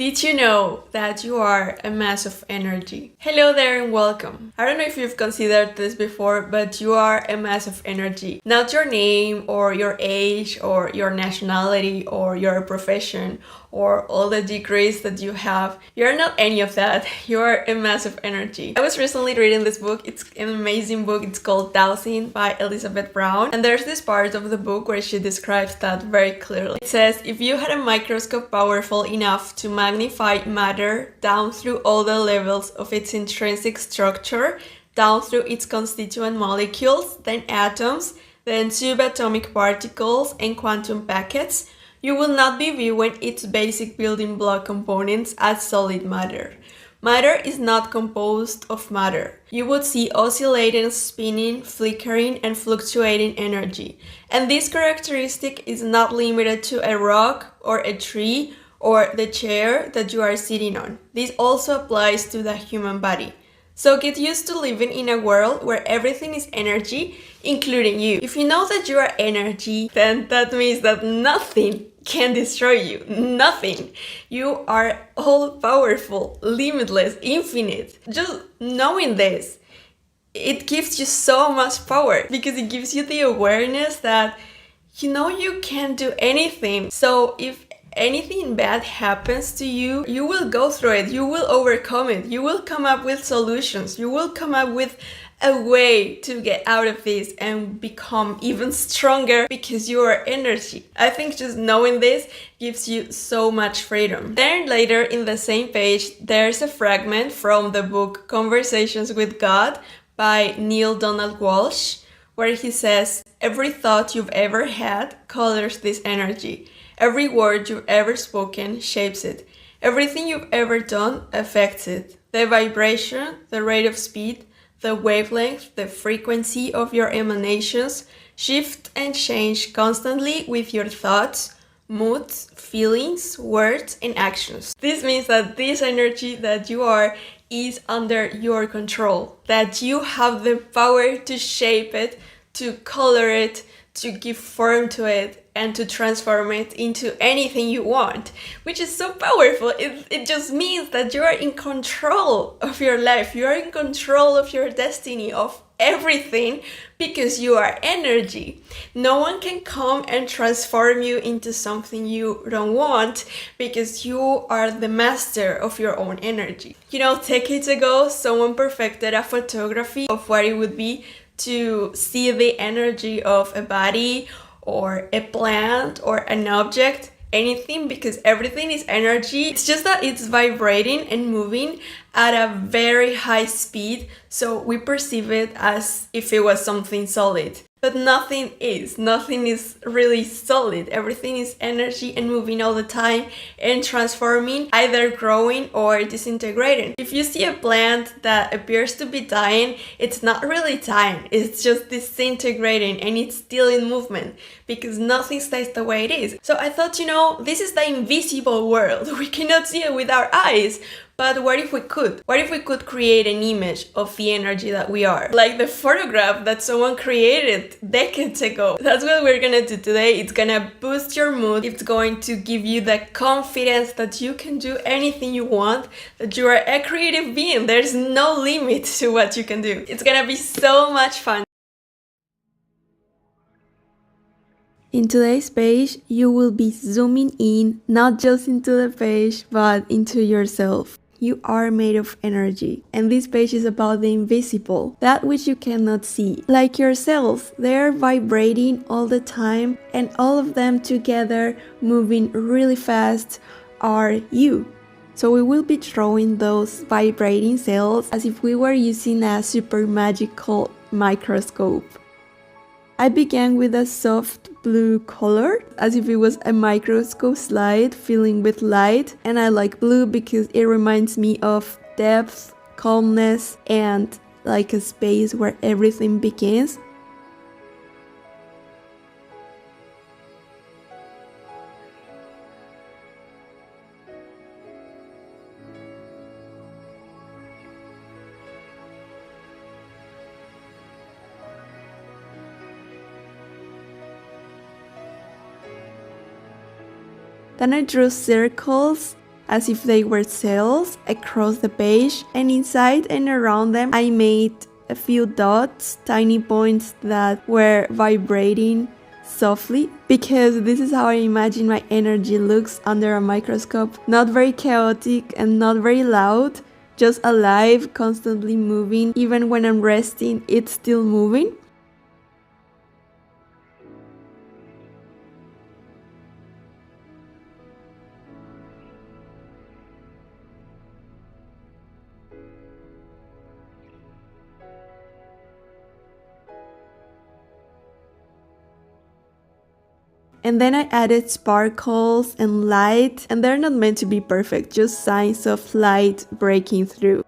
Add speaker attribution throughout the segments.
Speaker 1: Did you know that you are a mass of energy? Hello there and welcome. I don't know if you've considered this before, but you are a mass of energy. Not your name or your age or your nationality or your profession or all the degrees that you have. You're not any of that. You're a mass of energy. I was recently reading this book. It's an amazing book. It's called Dowsing by Elizabeth Brown. And there's this part of the book where she describes that very clearly. It says, if you had a microscope powerful enough to magnify matter down through all the levels of its intrinsic structure, down through its constituent molecules, then atoms, then subatomic particles and quantum packets, you will not be viewing its basic building block components as solid matter. Matter is not composed of matter. You would see oscillating, spinning, flickering, and fluctuating energy. And this characteristic is not limited to a rock or a tree or the chair that you are sitting on. This also applies to the human body. So get used to living in a world where everything is energy, including you. If you know that you are energy, then that means that nothing can destroy you. Nothing. You are all powerful, limitless, infinite. Just knowing this, it gives you so much power because it gives you the awareness that you know you can do anything. So if anything bad happens to you, you will go through it, you will overcome it, you will come up with solutions, you will come up with a way to get out of this and become even stronger because you are energy. I think just knowing this gives you so much freedom. Then later in the same page, there's a fragment from the book Conversations with God by Neil Donald Walsh, where he says, every thought you've ever had colors this energy. Every word you've ever spoken shapes it. Everything you've ever done affects it. The vibration, the rate of speed, the wavelength, the frequency of your emanations shift and change constantly with your thoughts, moods, feelings, words, and actions. This means that this energy that you are is under your control, that you have the power to shape it, to color it, to give form to it, and to transform it into anything you want, which is so powerful. It just means that you are in control of your life, you are in control of your destiny, of everything, because you are energy. No one can come and transform you into something you don't want because you are the master of your own energy. You know, decades ago, someone perfected a photography of what it would be to see the energy of a body or a plant or an object, anything, because everything is energy. It's just that it's vibrating and moving at a very high speed, so we perceive it as if it was something solid. But nothing is really solid. Everything is energy and moving all the time and transforming, either growing or disintegrating. If you see a plant that appears to be dying, it's not really dying, it's just disintegrating and it's still in movement because nothing stays the way it is. So I thought, you know, this is the invisible world. We cannot see it with our eyes. But what if we could? What if we could create an image of the energy that we are? Like the photograph that someone created decades ago. That's what we're gonna do today. It's gonna boost your mood. It's going to give you the confidence that you can do anything you want, that you are a creative being. There's no limit to what you can do. It's gonna be so much fun. In today's page, you will be zooming in, not just into the page, but into yourself. You are made of energy, and this page is about the invisible, that which you cannot see. Like your cells, they are vibrating all the time, and all of them together, moving really fast, are you. So we will be drawing those vibrating cells as if we were using a super magical microscope. I began with a soft blue color, as if it was a microscope slide filling with light, and I like blue because it reminds me of depth, calmness, and like a space where everything begins. Then I drew circles as if they were cells across the page, and inside and around them I made a few dots, tiny points that were vibrating softly, because this is how I imagine my energy looks under a microscope. Not very chaotic and not very loud, just alive, constantly moving. Even when I'm resting, it's still moving. And then I added sparkles and light, and they're not meant to be perfect, just signs of light breaking through.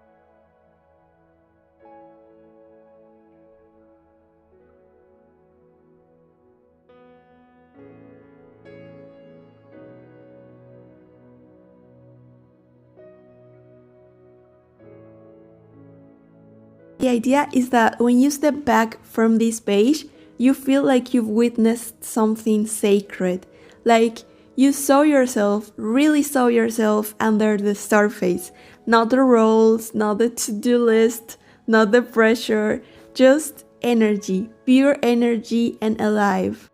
Speaker 1: The idea is that when you step back from this page, you feel like you've witnessed something sacred, like you saw yourself, really saw yourself under the surface, not the roles, not the to-do list, not the pressure, just energy, pure energy and alive.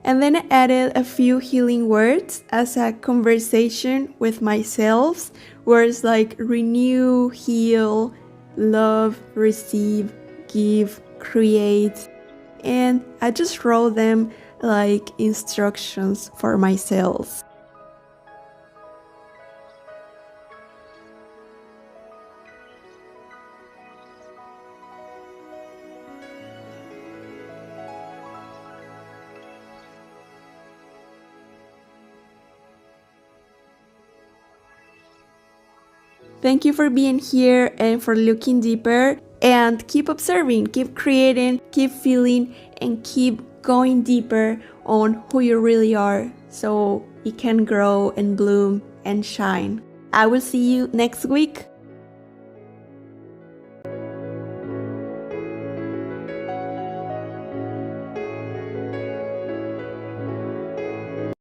Speaker 1: And then I added a few healing words as a conversation with myself, words like renew, heal, love, receive, give, create. And I just wrote them like instructions for myself. Thank you for being here and for looking deeper, and keep observing, keep creating, keep feeling, and keep going deeper on who you really are so it can grow and bloom and shine. I will see you next week.